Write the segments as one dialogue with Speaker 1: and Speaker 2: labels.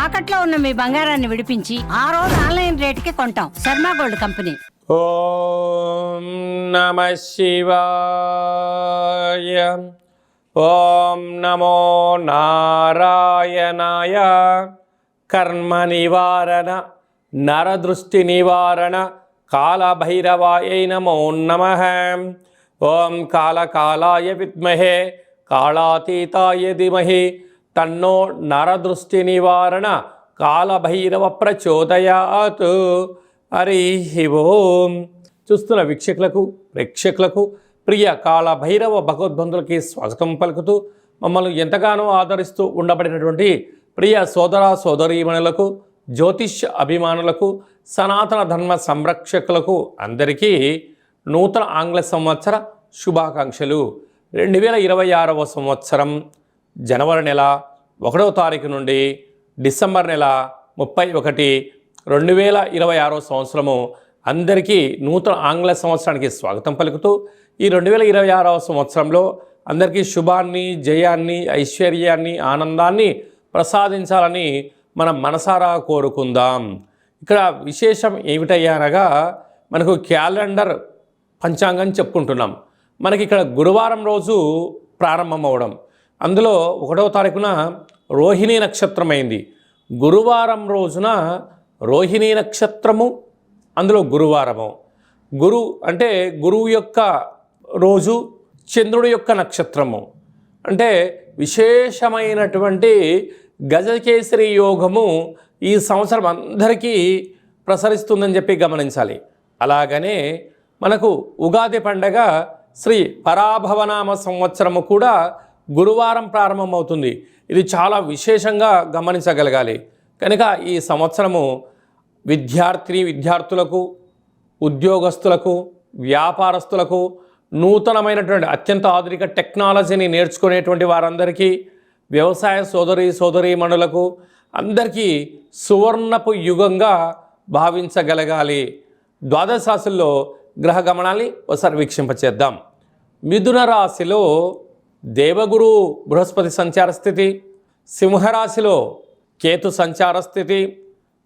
Speaker 1: తాకట్లో ఉన్న మీ బంగారాన్ని విడిపించి ఆ రోజు ఆన్లైన్ రేటుకి కొంటాం. Sharma gold company.
Speaker 2: ఓం నమః శివాయ. ఓం నమో నారాయణాయ. కర్మ నివారణ నరదృష్టి నివారణ కాళభైరవాయ నమో నమః. ఓం కాళకాలాయ విద్మహే కాళాతీతాయ ధీమహి తన్నో నరదృష్టి నివారణ కాళభైరవ ప్రచోదయాత్. హరి ఓం. చూస్తున్న వీక్షకులకు ప్రేక్షకులకు ప్రియ కాళభైరవ భగవద్బంధులకి స్వాగతం పలుకుతూ మమ్మల్ని ఎంతగానో ఆదరిస్తూ ఉండబడినటువంటి ప్రియ సోదర సోదరీమణులకు జ్యోతిష్య అభిమానులకు సనాతన ధర్మ సంరక్షకులకు అందరికీ నూతన ఆంగ్ల సంవత్సర శుభాకాంక్షలు. 2026వ సంవత్సరం జనవరి నెల 1వ తారీఖు నుండి డిసెంబర్ నెల 31, 2026వ సంవత్సరము అందరికీ నూతన ఆంగ్ల సంవత్సరానికి స్వాగతం పలుకుతూ ఈ 2026వ సంవత్సరంలో అందరికీ శుభాన్ని, జయాన్ని, ఐశ్వర్యాన్ని, ఆనందాన్ని ప్రసాదించాలని మనం మనసారా కోరుకుందాం. ఇక్కడ విశేషం ఏమిటయ్యానగా మనకు క్యాలెండర్ పంచాంగం చెప్పుకుంటున్నాం. మనకి ఇక్కడ గురువారం రోజు ప్రారంభం అవడం, అందులో 1వ తారీఖున రోహిణీ నక్షత్రం అయింది. గురువారం రోజున రోహిణీ నక్షత్రము, అందులో గురువారము. గురు అంటే గురువు యొక్క రోజు, చంద్రుడి యొక్క నక్షత్రము. అంటే విశేషమైనటువంటి గజకేసరి యోగము ఈ సంవత్సరం అందరికీ ప్రసరిస్తుందని చెప్పి గమనించాలి. అలాగనే మనకు ఉగాది పండగ శ్రీ పరాభవనామ సంవత్సరము కూడా గురువారం ప్రారంభమవుతుంది. ఇది చాలా విశేషంగా గమనించగలగాలి. కనుక ఈ సంవత్సరము విద్యార్థులకు, ఉద్యోగస్తులకు, వ్యాపారస్తులకు, నూతనమైనటువంటి అత్యంత ఆధునిక టెక్నాలజీని నేర్చుకునేటువంటి వారందరికీ, వ్యవసాయ సోదరీమణులకు అందరికీ సువర్ణపు యుగంగా భావించగలగాలి. ద్వాదశ రాశుల్లో గ్రహ గమనాన్ని ఒకసారి వీక్షింపచేద్దాం. మిథున రాశిలో దేవగురు బృహస్పతి సంచార స్థితి, సింహరాశిలో కేతు సంచార స్థితి,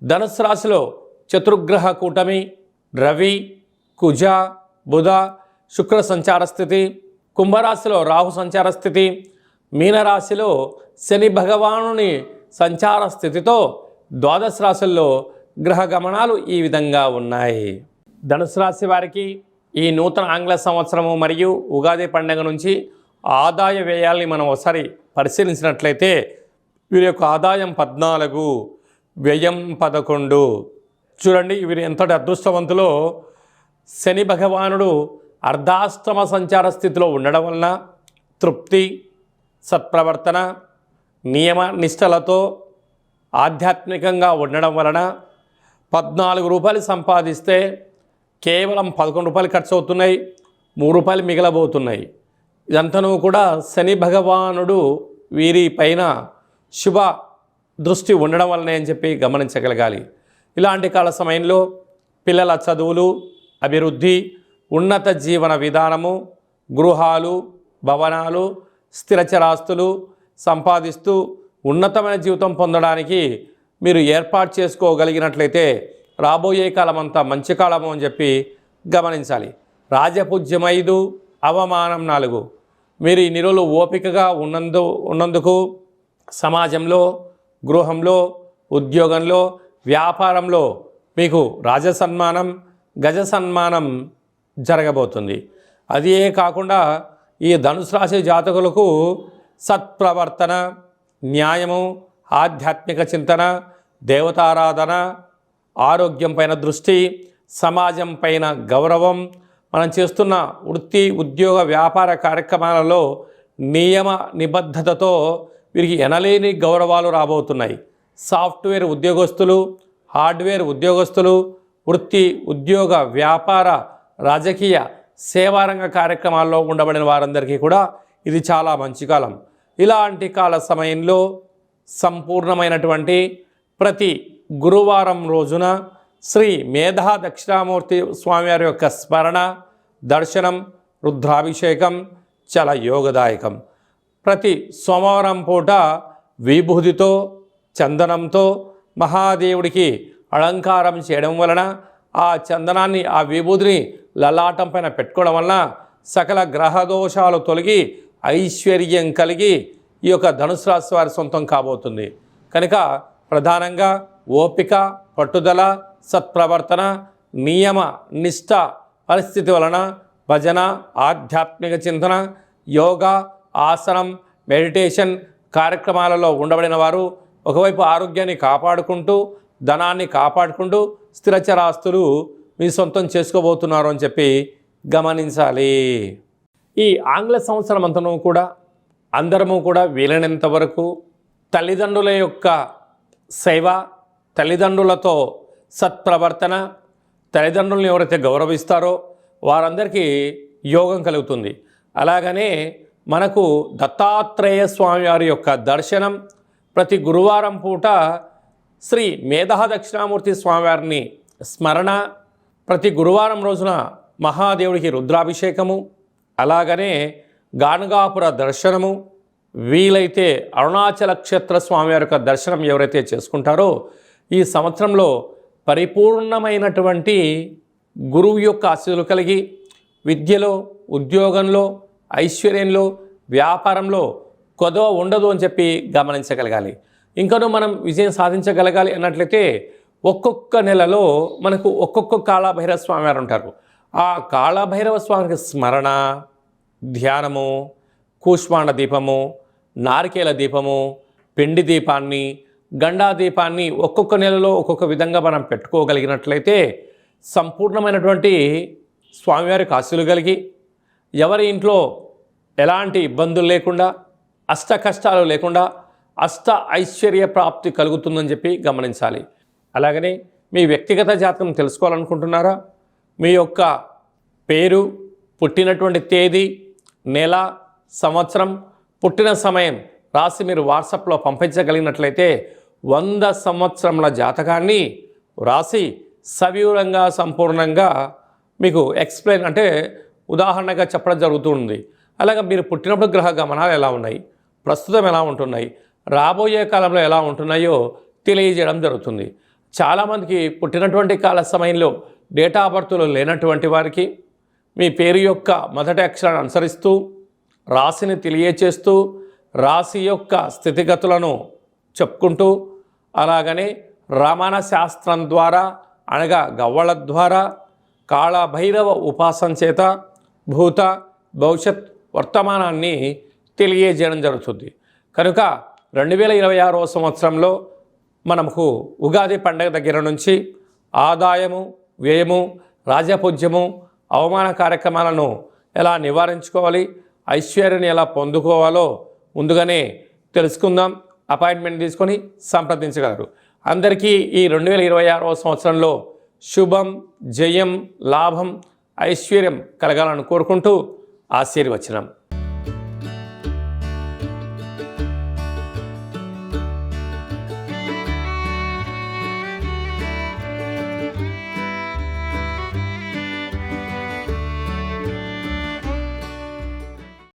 Speaker 2: ధనుసు రాశిలో చతుర్గ్రహ కూటమి రవి, కుజ, బుధ, శుక్ర సంచార స్థితి, కుంభరాశిలో రాహు సంచార స్థితి, మీనరాశిలో శని భగవానుని సంచార స్థితితో ద్వాదశ రాశుల్లో గ్రహ గమనాలు ఈ విధంగా ఉన్నాయి. ధనుసు రాశి వారికి ఈ నూతన ఆంగ్ల సంవత్సరము మరియు ఉగాది పండుగ నుంచి ఆదాయ వ్యయాల్ని మనం ఒకసారి పరిశీలించినట్లయితే వీరి యొక్క ఆదాయం 14, వ్యయం 11. చూడండి వీరు ఎంతటి అదృష్టవంతులో. శని భగవానుడు అర్ధాష్టమ సంచార స్థితిలో ఉండడం వలన తృప్తి, సత్ప్రవర్తన, నియమ నిష్టలతో ఆధ్యాత్మికంగా ఉండడం వలన 14 రూపాయలు సంపాదిస్తే కేవలం 11 రూపాయలు ఖర్చు అవుతున్నాయి, 3 రూపాయలు మిగలబోతున్నాయి. ఇదంతనూ కూడా శని భగవానుడు వీరి పైన శుభ దృష్టి ఉండడం వల్లనే అని చెప్పి గమనించగలగాలి. ఇలాంటి కాల సమయంలో పిల్లల చదువులు, అభివృద్ధి, ఉన్నత జీవన విధానము, గృహాలు, భవనాలు, స్థిరచరాస్తులు సంపాదిస్తూ ఉన్నతమైన జీవితం పొందడానికి మీరు ఏర్పాటు చేసుకోగలిగినట్లయితే రాబోయే కాలం అంతా మంచి కాలము అని చెప్పి గమనించాలి. రాజపూజ్యం 5, అవమానం 4. మీరు ఈ నిరులు ఓపికగా ఉన్నందుకు సమాజంలో, గృహంలో, ఉద్యోగంలో, వ్యాపారంలో మీకు రాజసన్మానం, గజ సన్మానం జరగబోతుంది. అదే కాకుండా ఈ ధనుసు రాశి జాతకులకు సత్ప్రవర్తన, న్యాయము, ఆధ్యాత్మిక చింతన, దేవతారాధన, ఆరోగ్యం పైన దృష్టి, సమాజం పైన గౌరవం, మనం చేస్తున్న వృత్తి, ఉద్యోగ, వ్యాపార కార్యక్రమాలలో నియమ నిబద్ధతతో వీరికి ఎనలేని గౌరవాలు రాబోతున్నాయి. సాఫ్ట్వేర్ ఉద్యోగస్తులు, హార్డ్వేర్ ఉద్యోగస్తులు, వృత్తి, ఉద్యోగ, వ్యాపార, రాజకీయ, సేవారంగ కార్యక్రమాల్లో ఉండబడిన వారందరికీ కూడా ఇది చాలా మంచి కాలం. ఇలాంటి కాల సమయంలో సంపూర్ణమైనటువంటి ప్రతి గురువారం రోజున శ్రీ మేధా దక్షిణామూర్తి స్వామివారి యొక్క స్మరణ, దర్శనం, రుద్రాభిషేకం చాలా యోగదాయకం. ప్రతి సోమవారం పూట విభూతితో చందనంతో మహాదేవుడికి అలంకారం చేయడం వలన ఆ చందనాన్ని ఆ విభూతిని లలాటం పైన పెట్టుకోవడం వలన సకల గ్రహదోషాలు తొలగి ఐశ్వర్యం కలిగి ఈ యొక్క ధనుసు రాశి వారి సొంతం కాబోతుంది. కనుక ప్రధానంగా ఓపిక, పట్టుదల, సత్ప్రవర్తన, నియమ నిష్ఠ పరిస్థితి వలన భజన, ఆధ్యాత్మిక చింతన, యోగా, ఆసనం, మెడిటేషన్ కార్యక్రమాలలో ఉండబడిన వారు ఒకవైపు ఆరోగ్యాన్ని కాపాడుకుంటూ ధనాన్ని కాపాడుకుంటూ స్థిరచరాస్తులు మీ సొంతం చేసుకోబోతున్నారు అని చెప్పి గమనించాలి. ఈ ఆంగ్ల సంవత్సరం అంతను కూడా అందరము కూడా వీలైనంత వరకు తల్లిదండ్రుల యొక్క సేవ, తల్లిదండ్రులతో సత్ప్రవర్తన, తల్లిదండ్రులను ఎవరైతే గౌరవిస్తారో వారందరికీ యోగం కలుగుతుంది. అలాగనే మనకు దత్తాత్రేయ స్వామి వారి యొక్క దర్శనం ప్రతి గురువారం పూట శ్రీ మేధా దక్షిణామూర్తి స్వామివారిని స్మరణ, ప్రతి గురువారం రోజున మహాదేవుడికి రుద్రాభిషేకము, అలాగనే గానుగాపుర దర్శనము, వీలైతే అరుణాచల క్షేత్ర స్వామివారి యొక్క దర్శనం ఎవరైతే చేసుకుంటారో ఈ సంవత్సరంలో పరిపూర్ణమైనటువంటి గురువు యొక్క ఆశీస్సులు కలిగి విద్యలో, ఉద్యోగంలో, ఐశ్వర్యంలో, వ్యాపారంలో కొదవ ఉండదు అని చెప్పి గమనించగలగాలి. ఇంకనూ మనం విజయం సాధించగలగాలి అన్నట్లయితే ఒక్కొక్క నెలలో మనకు ఒక్కొక్క కాళభైరవ స్వామి వారు ఉంటారు. ఆ కాళభైరవ స్వామికి స్మరణ, ధ్యానము, కూష్మాండ దీపము, నారికేల దీపము, పిండి దీపాన్ని, గండా దీపాన్ని ఒక్కొక్క నెలలో ఒక్కొక్క విధంగా మనం పెట్టుకోగలిగినట్లయితే సంపూర్ణమైనటువంటి స్వామివారికి ఆశీస్సులు కలిగి ఎవరి ఇంట్లో ఎలాంటి ఇబ్బందులు లేకుండా, అష్ట కష్టాలు లేకుండా అష్ట ఐశ్వర్య ప్రాప్తి కలుగుతుందని చెప్పి గమనించాలి. అలాగనే మీ వ్యక్తిగత జాతకం తెలుసుకోవాలనుకుంటున్నారా? మీ యొక్క పేరు, పుట్టినటువంటి తేదీ, నెల, సంవత్సరం, పుట్టిన సమయం రాసి మీరు వాట్సాప్లో పంపించగలిగినట్లయితే 100 సంవత్సరముల జాతకాన్ని రాసి సవివరంగా సంపూర్ణంగా మీకు ఎక్స్ప్లెయిన్ అంటే ఉదాహరణగా చెప్పడం జరుగుతుంది. అలాగే మీరు పుట్టినప్పుడు గ్రహ గమనాలు ఎలా ఉన్నాయి, ప్రస్తుతం ఎలా ఉంటున్నాయి, రాబోయే కాలంలో ఎలా ఉంటున్నాయో తెలియజేయడం జరుగుతుంది. చాలామందికి పుట్టినటువంటి కాల సమయంలో డేటా ఆఫ్ బర్త్లో లేనటువంటి వారికి మీ పేరు యొక్క మొదటి అక్షరాన్ని అనుసరిస్తూ రాశిని తెలియచేస్తూ రాశి యొక్క స్థితిగతులను చెప్పుకుంటూ అలాగనే రమణ శాస్త్రం ద్వారా అనగా గవ్వల ద్వారా కాళభైరవ ఉపాసన చేత భూత భవిష్యత్ వర్తమానాన్ని తెలియజేయడం జరుగుతుంది. కనుక 2026వ సంవత్సరంలో మనకు ఉగాది పండగ దగ్గర నుంచి ఆదాయము, వ్యయము, రాజపూజ్యము, అవమాన కార్యక్రమాలను ఎలా నివారించుకోవాలి, ఐశ్వర్యాన్ని ఎలా పొందుకోవాలో ముందుగానే తెలుసుకుందాం. అపాయింట్మెంట్ తీసుకొని సంప్రదించగలరు. అందరికీ ఈ 2026వ సంవత్సరంలో శుభం, జయం, లాభం, ఐశ్వర్యం కలగాలని కోరుకుంటూ ఆశీర్వచనం.